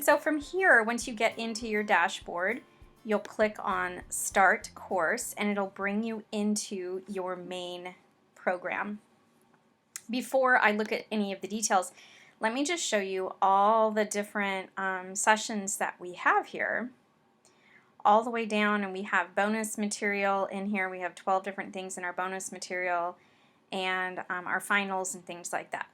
And so from here, once you get into your dashboard, you'll click on Start Course and it'll bring you into your main program. Before I look at any of the details, let me just show you all the different sessions that we have here. All the way down, and we have bonus material in here. We have 12 different things in our bonus material, and our finals and things like that.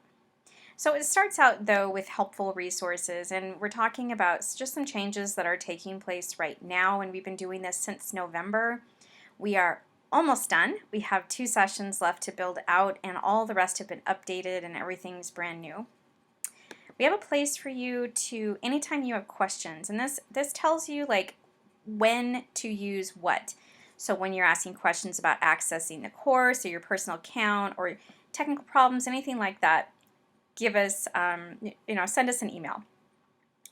So it starts out though with helpful resources, and we're talking about just some changes that are taking place right now, and we've been doing this since November. We are almost done. We have 2 sessions left to build out, and all the rest have been updated and everything's brand new. We have a place for you to, anytime you have questions, and this tells you like when to use what. So when you're asking questions about accessing the course or your personal account or technical problems, anything like that, give us, send us an email.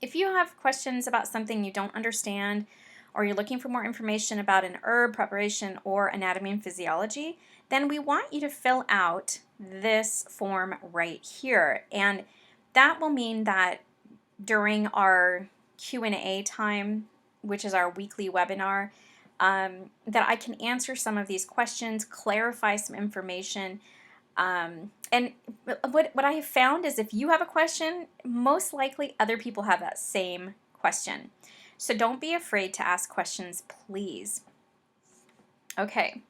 If you have questions about something you don't understand, or you're looking for more information about an herb preparation or anatomy and physiology, then we want you to fill out this form right here. And that will mean that during our Q&A time, which is our weekly webinar, that I can answer some of these questions, clarify some information. And what I have found is if you have a question, most likely other people have that same question. So don't be afraid to ask questions, please. Okay.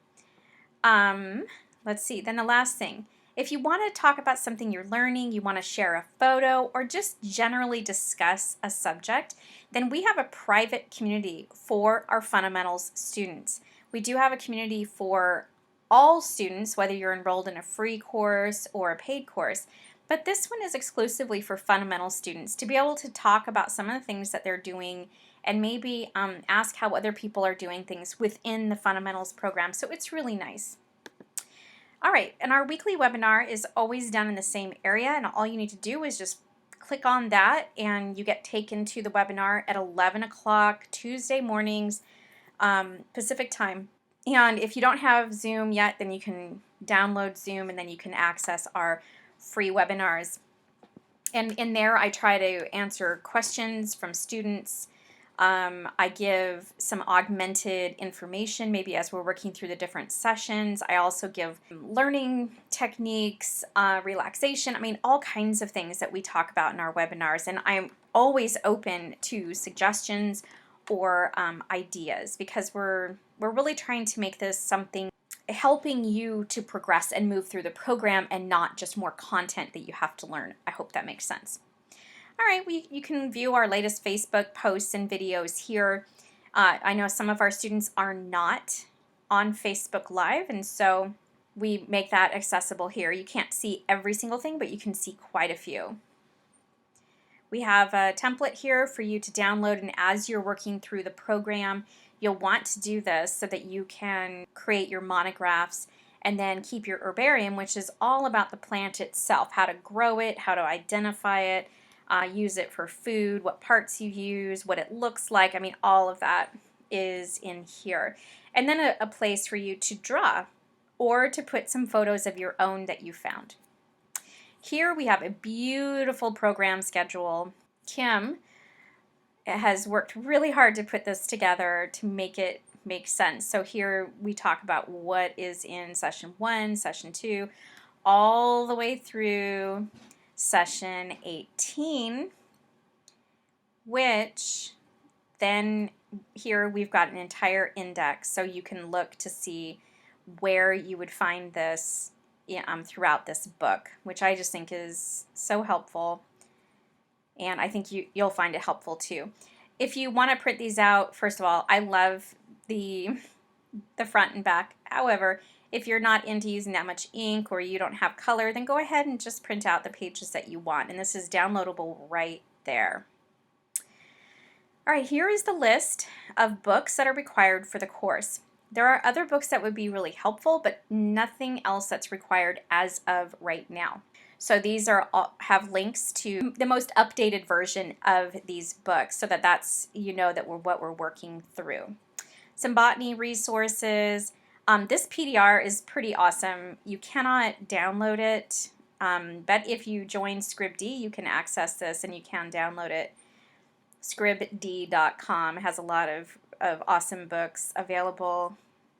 Let's see. Then the last thing. If you want to talk about something you're learning, you want to share a photo, or just generally discuss a subject, then we have a private community for our fundamentals students. We do have a community for all students, whether you're enrolled in a free course or a paid course, but this one is exclusively for fundamental students to be able to talk about some of the things that they're doing and maybe ask how other people are doing things within the fundamentals program. So it's really nice. All right, and our weekly webinar is always done in the same area, and all you need to do is just click on that and you get taken to the webinar at 11 o'clock Tuesday mornings Pacific time. And if you don't have Zoom yet, then you can download Zoom and then you can access our free webinars. And in there I try to answer questions from students. I give some augmented information maybe as we're working through the different sessions. I also give learning techniques, relaxation, all kinds of things that we talk about in our webinars. And I'm always open to suggestions or ideas, because we're really trying to make this something helping you to progress and move through the program and not just more content that you have to learn. I hope that makes sense. All right, you can view our latest Facebook posts and videos here. I know some of our students are not on Facebook Live, and so we make that accessible here. You can't see every single thing, but you can see quite a few. We have a template here for you to download, and as you're working through the program, you'll want to do this so that you can create your monographs and then keep your herbarium, which is all about the plant itself, how to grow it, how to identify it, use it for food, what parts you use, what it looks like. All of that is in here. And then a place for you to draw or to put some photos of your own that you found. Here we have a beautiful program schedule. Kim has worked really hard to put this together to make it make sense. So here we talk about what is in session 1, session 2, all the way through session 18, which then here we've got an entire index, so you can look to see where you would find this throughout this book, which I just think is so helpful, and I think you'll find it helpful too. If you want to print these out, first of all, I love the front and back. However, if you're not into using that much ink or you don't have color, then go ahead and just print out the pages that you want, and this is downloadable right there. All right, here is the list of books that are required for the course. There are other books that would be really helpful, but nothing else that's required as of right now. So these have links to the most updated version of these books, so that's that what we're working through. Some botany resources. This PDR is pretty awesome. You cannot download it, but if you join Scribd, you can access this and you can download it. scribd.com has a lot of awesome books available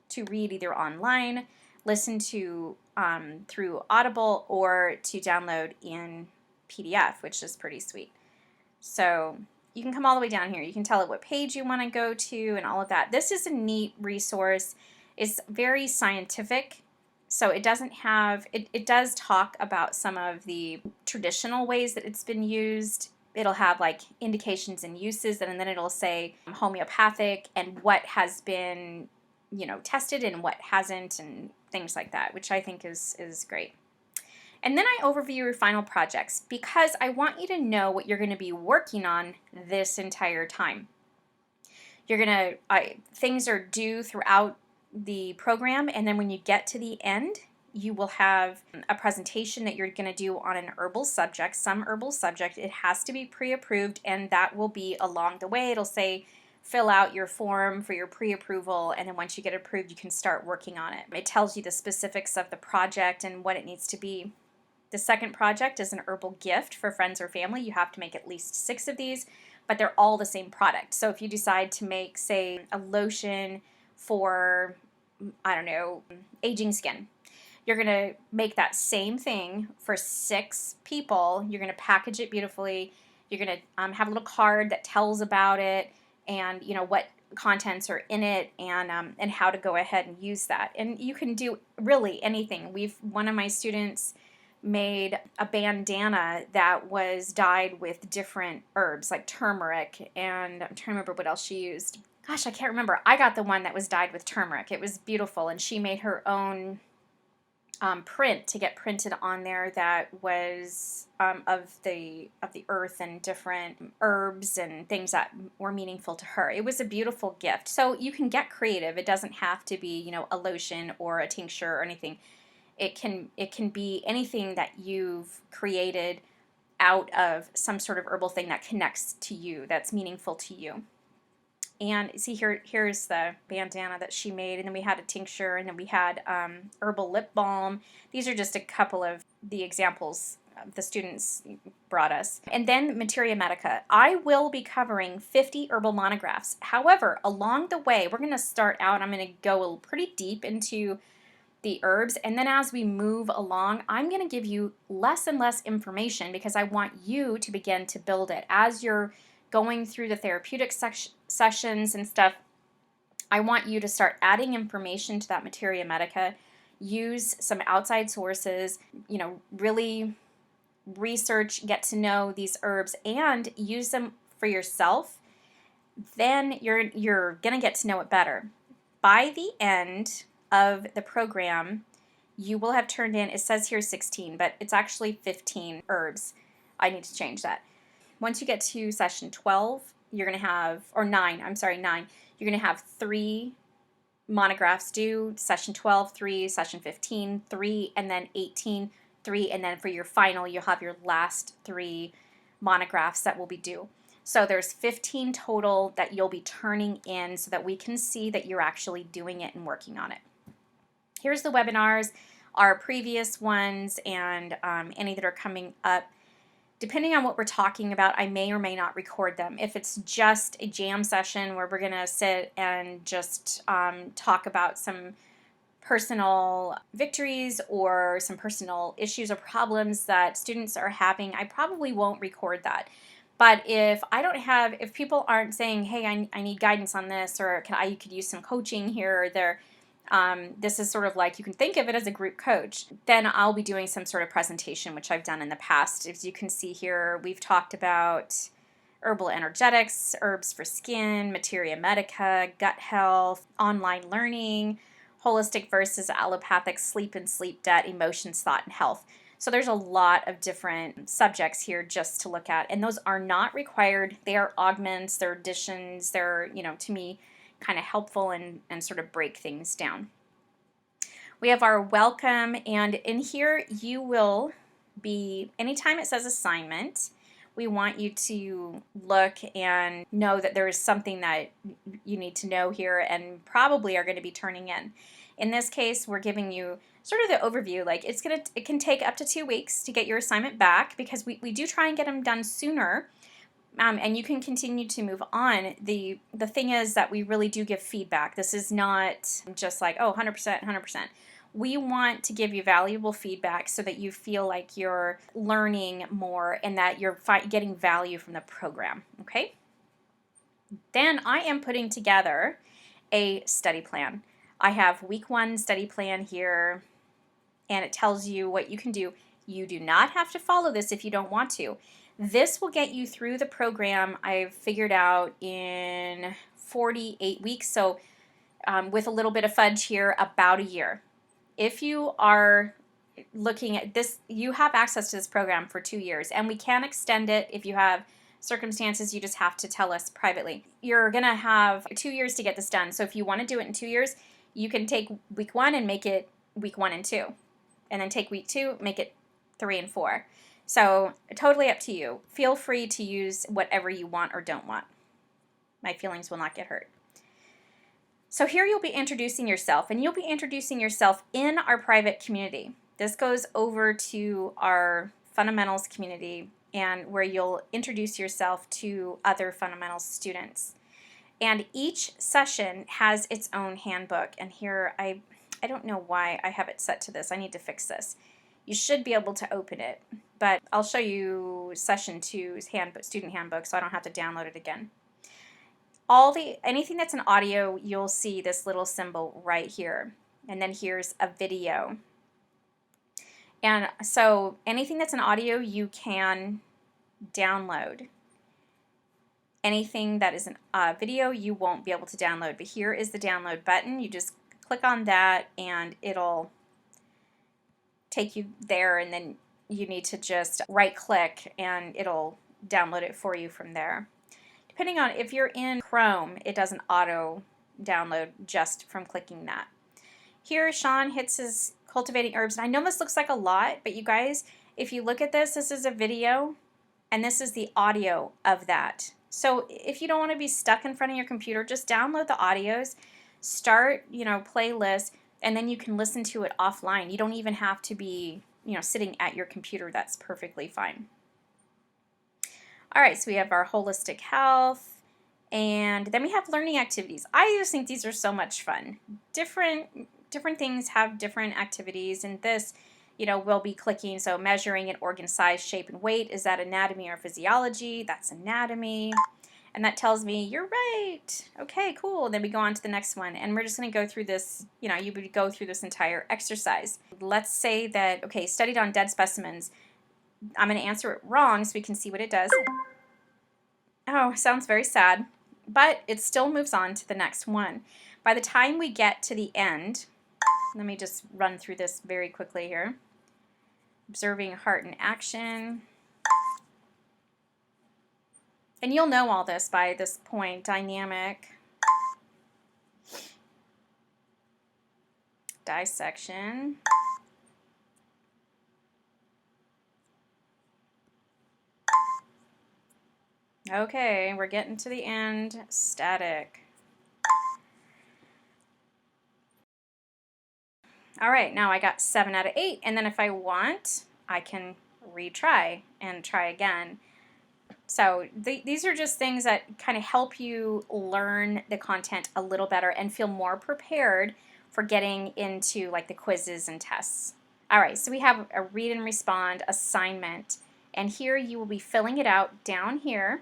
to read either online, listen to through Audible, or to download in PDF, which is pretty sweet. So you can come all the way down here. You can tell it what page you want to go to and all of that. This is a neat resource. It's very scientific. So it doesn't have, it does talk about some of the traditional ways that it's been used. It'll have like indications and uses, and then it'll say homeopathic and what has been, tested and what hasn't, and things like that, which I think is great. And then I overview your final projects because I want you to know what you're going to be working on this entire time. Things are due throughout the program, and then when you get to the end, you will have a presentation that you're going to do on an herbal subject, some herbal subject. It has to be pre-approved, and that will be along the way. It'll say, fill out your form for your pre-approval, and then once you get approved, you can start working on it. It tells you the specifics of the project and what it needs to be. The second project is an herbal gift for friends or family. You have to make at least 6 of these, but they're all the same product. So if you decide to make, say, a lotion for, aging skin, you're going to make that same thing for 6 people. You're going to package it beautifully. You're going to have a little card that tells about it and, what contents are in it, and how to go ahead and use that. And you can do really anything. One of my students made a bandana that was dyed with different herbs like turmeric, and I'm trying to remember what else she used. Gosh, I can't remember. I got the one that was dyed with turmeric. It was beautiful, and she made her own print to get printed on there that was of the earth and different herbs and things that were meaningful to her. It was a beautiful gift. So you can get creative. It doesn't have to be, a lotion or a tincture or anything. It can be anything that you've created out of some sort of herbal thing that connects to you, that's meaningful to you. And see here's the bandana that she made, and then we had a tincture, and then we had herbal lip balm. These are just a couple of the examples the students brought us. And then Materia Medica. I will be covering 50 herbal monographs. However, along the way, we're going to start out, I'm going to go pretty deep into the herbs, and then as we move along, I'm going to give you less and less information because I want you to begin to build it. As you're going through the therapeutic sessions and stuff, I want you to start adding information to that Materia Medica, use some outside sources, really research, get to know these herbs, and use them for yourself. Then you're going to get to know it better. By the end of the program, you will have turned in, it says here 16, but it's actually 15 herbs. I need to change that. Once you get to session 12, you're going to have, or 9, you're going to have 3 monographs due. Session 12, 3, session 15, 3, and then 18, 3, and then for your final, you'll have your last 3 monographs that will be due. So there's 15 total that you'll be turning in so that we can see that you're actually doing it and working on it. Here's the webinars, our previous ones, and any that are coming up. Depending on what we're talking about, I may or may not record them. If it's just a jam session where we're going to sit and just talk about some personal victories or some personal issues or problems that students are having, I probably won't record that. But if people aren't saying, hey, I need guidance on this, or you could use some coaching here or there, this is sort of like, you can think of it as a group coach, then I'll be doing some sort of presentation, which I've done in the past. As you can see here, we've talked about herbal energetics, herbs for skin, Materia Medica, gut health, online learning, holistic versus allopathic, sleep and sleep debt, emotions, thought, and health. So there's a lot of different subjects here just to look at, and those are not required. They are augments, they're additions, they're, to me, kind of helpful and sort of break things down. We have our welcome, and in here you will be, anytime it says assignment, we want you to look and know that there is something that you need to know here and probably are going to be turning in. In this case, we're giving you sort of the overview, like it can take up to 2 weeks to get your assignment back because we do try and get them done sooner. And you can continue to move on. The thing is that we really do give feedback. This is not just like, oh, 100%, 100%. We want to give you valuable feedback so that you feel like you're learning more and that you're getting value from the program, okay? Then I am putting together a study plan. I have week 1 study plan here, and it tells you what you can do. You do not have to follow this if you don't want to. This will get you through the program I've figured out in 48 weeks, so with a little bit of fudge here, about a year. If you are looking at this, you have access to this program for 2 years, and we can extend it if you have circumstances. You just have to tell us privately. You're going to have 2 years to get this done, so if you want to do it in 2 years, you can take week 1 and make it week 1 and 2, and then take week 2, make it 3 and 4. So totally up to you. Feel free to use whatever you want or don't want. My feelings will not get hurt. So here you'll be introducing yourself, and you'll be introducing yourself in our private community. This goes over to our fundamentals community, and where you'll introduce yourself to other fundamentals students. And each session has its own handbook, and here I don't know why I have it set to this. I need to fix this. You should be able to open it, but I'll show you session 2's student handbook so I don't have to download it again. Anything that's an audio, you'll see this little symbol right here, and then here's a video. And so anything that's an audio you can download. Anything that is a video you won't be able to download, but here is the download button. You just click on that and it'll take you there, and then you need to just right click and it'll download it for you from there. Depending on if you're in Chrome, it doesn't auto download just from clicking that. Here Sean hits his cultivating herbs, and I know this looks like a lot, but you guys, if you look at this, this is a video and this is the audio of that. So if you don't want to be stuck in front of your computer, just download the audios, start, playlists, and then you can listen to it offline. You don't even have to be, sitting at your computer. That's perfectly fine. All right, so we have our holistic health, and then we have learning activities. I just think these are so much fun. Different things have different activities, and this, we'll be clicking, so measuring an organ size, shape, and weight. Is that anatomy or physiology? That's anatomy. And that tells me, you're right. Okay, cool. And then we go on to the next one. And we're just going to go through this, you would go through this entire exercise. Let's say that, okay, studied on dead specimens. I'm going to answer it wrong so we can see what it does. Oh, sounds very sad. But it still moves on to the next one. By the time we get to the end, let me just run through this very quickly here. Observing heart in action. And you'll know all this by this point. Dynamic. Dissection. Okay, we're getting to the end. Static. All right, now I got 7 out of 8, and then if I want, I can retry and try again. So these are just things that kind of help you learn the content a little better and feel more prepared for getting into like the quizzes and tests. All right, so we have a read and respond assignment, and here you will be filling it out down here,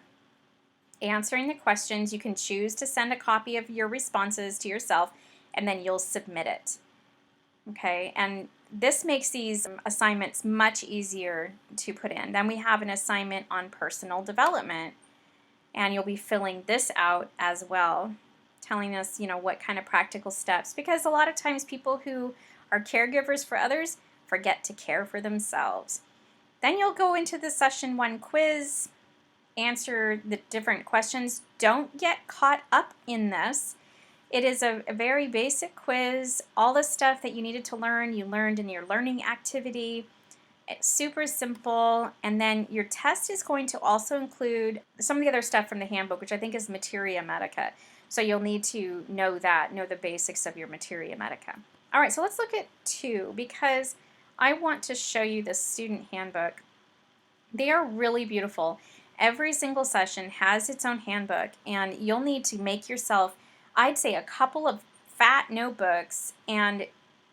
answering the questions. You can choose to send a copy of your responses to yourself, and then you'll submit it. Okay, and this makes these assignments much easier to put in. Then we have an assignment on personal development, and you'll be filling this out as well, telling us, what kind of practical steps, because a lot of times people who are caregivers for others forget to care for themselves. Then you'll go into the session 1 quiz, answer the different questions. Don't get caught up in this. It is a very basic quiz. All the stuff that you needed to learn, you learned in your learning activity. It's super simple. And then your test is going to also include some of the other stuff from the handbook, which I think is materia medica. So you'll need to know the basics of your materia medica. All right, so let's look at 2, because I want to show you the student handbook. They are really beautiful. Every single session has its own handbook, and you'll need to make yourself, I'd say, a couple of fat notebooks and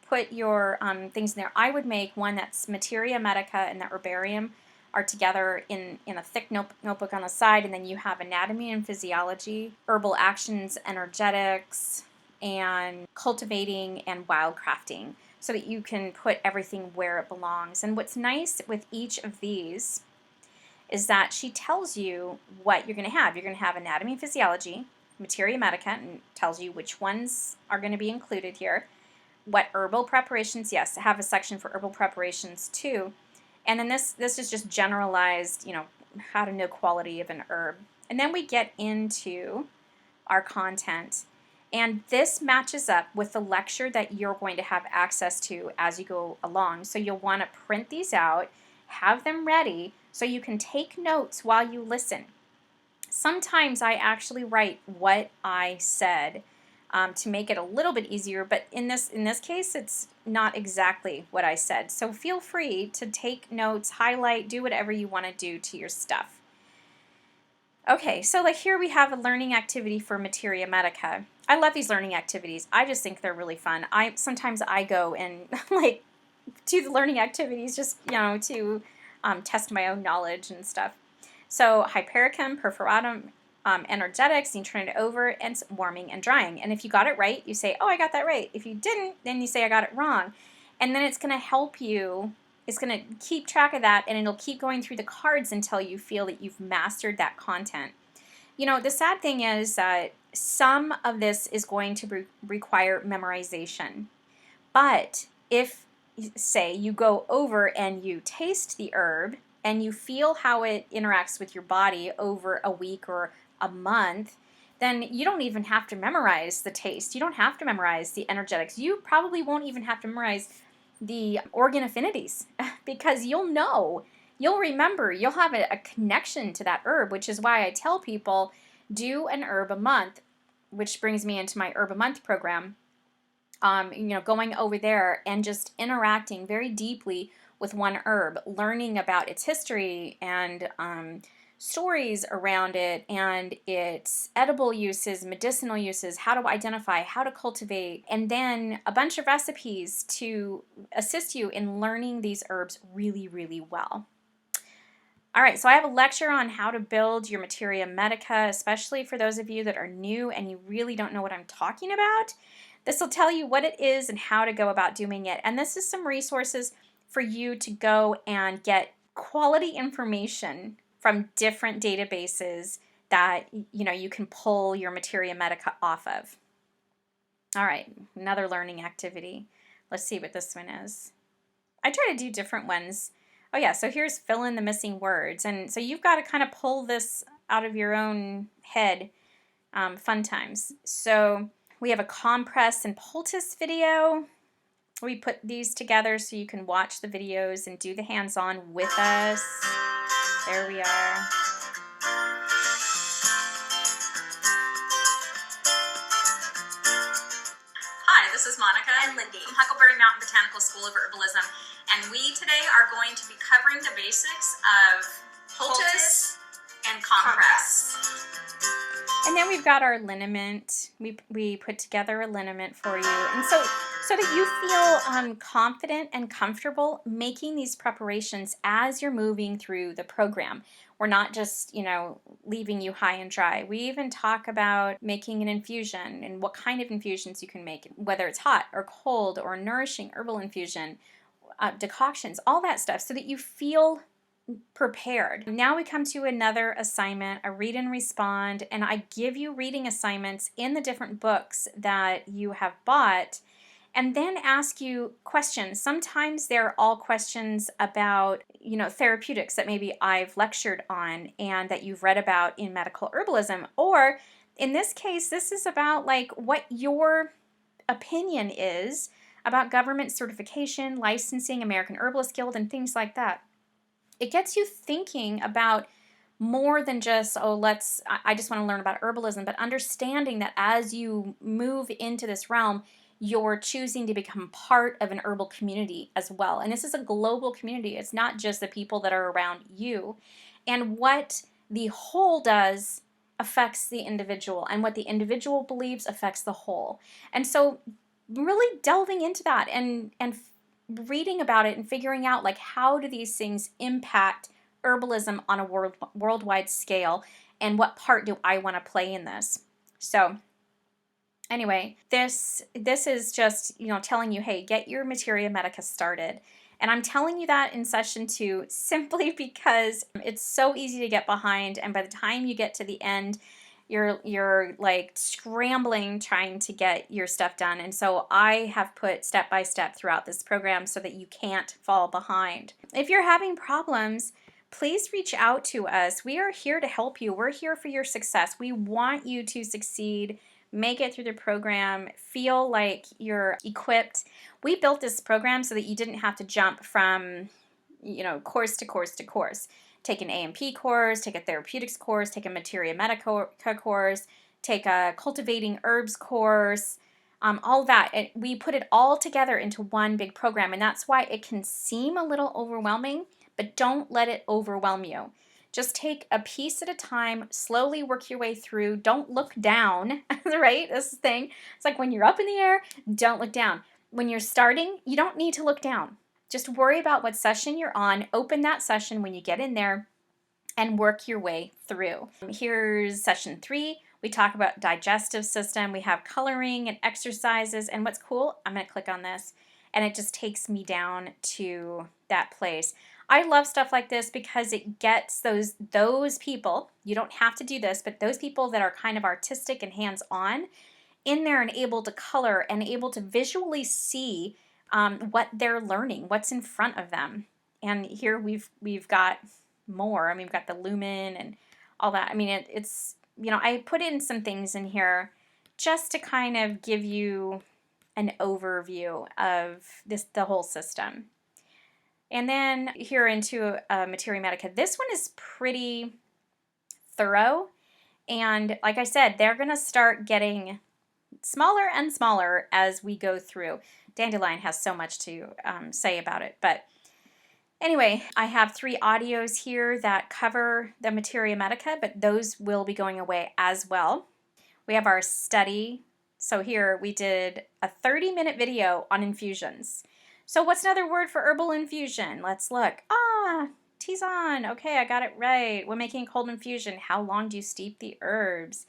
put your things in there. I would make one that's Materia Medica and the Herbarium are together in a thick notebook on the side, and then you have anatomy and physiology, herbal actions, energetics, and cultivating and wildcrafting, so that you can put everything where it belongs. And what's nice with each of these is that she tells you what you're going to have. You're going to have anatomy and physiology, Materia Medica, and tells you which ones are going to be included here. What herbal preparations, yes, have a section for herbal preparations too. And then this is just generalized, how to know quality of an herb. And then we get into our content. And this matches up with the lecture that you're going to have access to as you go along. So you'll want to print these out, have them ready so you can take notes while you listen. Sometimes I actually write what I said to make it a little bit easier, but in this case, it's not exactly what I said. So feel free to take notes, highlight, do whatever you want to do to your stuff. Okay, so like here we have a learning activity for Materia Medica. I love these learning activities. I just think they're really fun. Sometimes I go and like do the learning activities just to test my own knowledge and stuff. So Hypericum, Perforatum, energetics, you turn it over, and warming and drying. And if you got it right, you say, oh, I got that right. If you didn't, then you say I got it wrong. And then it's going to help you. It's going to keep track of that, and it'll keep going through the cards until you feel that you've mastered that content. The sad thing is that some of this is going to require memorization. But if, say, you go over and you taste the herb and you feel how it interacts with your body over a week or a month, then you don't even have to memorize the taste. You don't have to memorize the energetics. You probably won't even have to memorize the organ affinities because you'll know, you'll remember, you'll have a connection to that herb, which is why I tell people do an herb a month, which brings me into my herb a month program. Going over there and just interacting very deeply with one herb, learning about its history and stories around it and its edible uses, medicinal uses, how to identify, how to cultivate, and then a bunch of recipes to assist you in learning these herbs really, really well. All right, so I have a lecture on how to build your Materia Medica, especially for those of you that are new and you really don't know what I'm talking about. This will tell you what it is and how to go about doing it. And this is some resources for you to go and get quality information from different databases that you can pull your Materia Medica off of. All right, another learning activity. Let's see what this one is. I try to do different ones. Oh yeah, so here's fill in the missing words. And so you've got to kind of pull this out of your own head. Fun times. So we have a compress and poultice video. We put these together so you can watch the videos and do the hands-on with us. There we are. Hi, this is Monica and Lindy from Huckleberry Mountain Botanical School of Herbalism, and we today are going to be covering the basics of poultice and compress. And then we've got our liniment. We put together a liniment for you, and so that you feel confident and comfortable making these preparations as you're moving through the program. We're not just, leaving you high and dry. We even talk about making an infusion and what kind of infusions you can make, whether it's hot or cold or nourishing herbal infusion, decoctions, all that stuff, so that you feel prepared. Now we come to another assignment, a read and respond, and I give you reading assignments in the different books that you have bought, and then ask you questions. Sometimes they're all questions about, therapeutics that maybe I've lectured on and that you've read about in medical herbalism. Or in this case, this is about like what your opinion is about government certification, licensing, American Herbalist Guild, and things like that. It gets you thinking about more than just, I just want to learn about herbalism, but understanding that as you move into this realm, you're choosing to become part of an herbal community as well. And this is a global community. It's not just the people that are around you. And what the whole does affects the individual, and what the individual believes affects the whole. And so really delving into that and reading about it and figuring out like how do these things impact herbalism on a worldwide scale, and what part do I want to play in this. So anyway, this is just, telling you, hey, get your Materia Medica started. And I'm telling you that in session 2 simply because it's so easy to get behind, and by the time you get to the end, you're like scrambling trying to get your stuff done. And so I have put step by step throughout this program so that you can't fall behind. If you're having problems, please reach out to us. We are here to help you. We're here for your success. We want you to succeed, make it through the program, feel like you're equipped. We built this program so that you didn't have to jump from, course to course to course. Take an A&P course, take a therapeutics course, take a Materia Medica course, take a cultivating herbs course, all that. And we put it all together into one big program, and that's why it can seem a little overwhelming, but don't let it overwhelm you. Just take a piece at a time, slowly work your way through. Don't look down, right? This is the thing. It's like when you're up in the air, don't look down. When you're starting, you don't need to look down. Just worry about what session you're on. Open that session when you get in there and work your way through. Here's session 3. We talk about digestive system. We have coloring and exercises. And what's cool, I'm going to click on this, and it just takes me down to that place. I love stuff like this because it gets those people, you don't have to do this, but those people that are kind of artistic and hands-on in there and able to color and able to visually see what they're learning, what's in front of them. And here we've got more. I mean, we've got the lumen and all that. I mean, it's I put in some things in here just to kind of give you an overview of the whole system. And then here into Materia Medica. This one is pretty thorough. And like I said, they're going to start getting smaller and smaller as we go through. Dandelion has so much to say about it. But anyway, I have 3 audios here that cover the Materia Medica, but those will be going away as well. We have our study. So here we did a 30-minute video on infusions. So what's another word for herbal infusion? Let's look. Tisane. Okay, I got it right. When making a cold infusion, how long do you steep the herbs?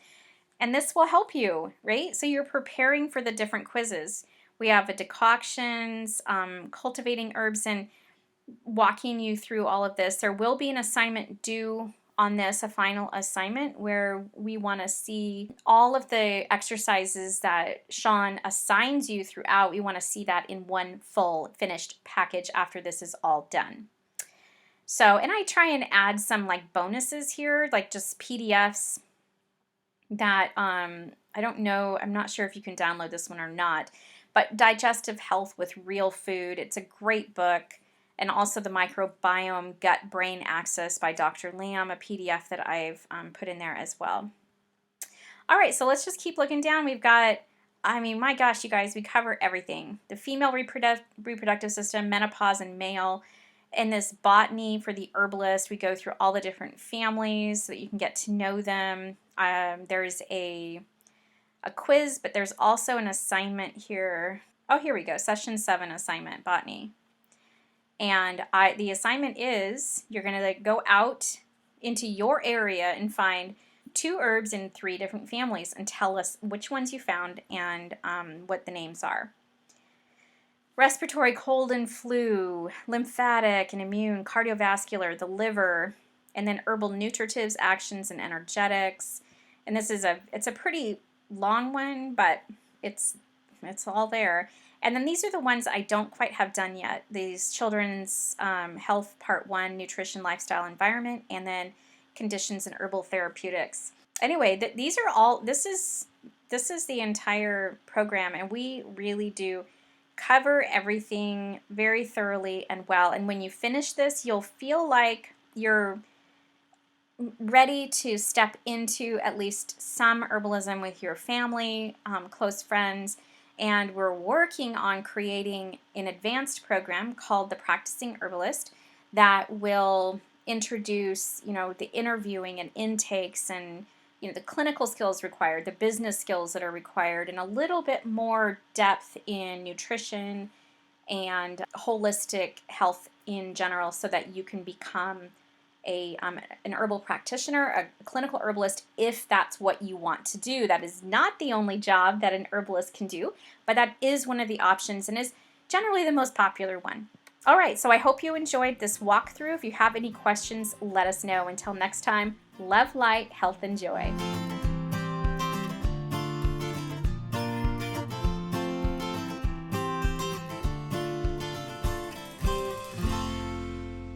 And this will help you, right? So you're preparing for the different quizzes. We have a decoctions, cultivating herbs, and walking you through all of this. There will be an assignment due on this, a final assignment, where we want to see all of the exercises that Sean assigns you throughout. We want to see that in one full finished package after this is all done. So, and I try and add some like bonuses here, like just PDFs that I don't know, I'm not sure if you can download this one or not, but Digestive Health with Real Food. It's a great book. And also the Microbiome Gut-Brain Axis by Dr. Lamb, a PDF that I've put in there as well. All right, so let's just keep looking down. We've got, I mean, my gosh, you guys, we cover everything. The female reproductive system, menopause and male. In this botany for the herbalist, we go through all the different families so that you can get to know them. There's a quiz, but there's also an assignment here. Oh, here we go, session 7 assignment, botany. And the assignment is you're going to go out into your area and find 2 herbs in 3 different families and tell us which ones you found and what the names are. Respiratory, cold and flu, lymphatic and immune, cardiovascular, the liver, and then herbal nutritives, actions, and energetics. And this is it's a pretty long one, but it's all there. And then these are the ones I don't quite have done yet. These children's health part 1, nutrition, lifestyle, environment, and then conditions and herbal therapeutics. Anyway, these are all, this is the entire program, and we really do cover everything very thoroughly and well. And when you finish this, you'll feel like you're ready to step into at least some herbalism with your family, close friends. And we're working on creating an advanced program called the Practicing Herbalist that will introduce, the interviewing and intakes and, the clinical skills required, the business skills that are required, and a little bit more depth in nutrition and holistic health in general so that you can become an herbal practitioner, a clinical herbalist, if that's what you want to do. That is not the only job that an herbalist can do, but that is one of the options and is generally the most popular one. All right, so I hope you enjoyed this walkthrough. If you have any questions, let us know. Until next time, love, light, health, and joy.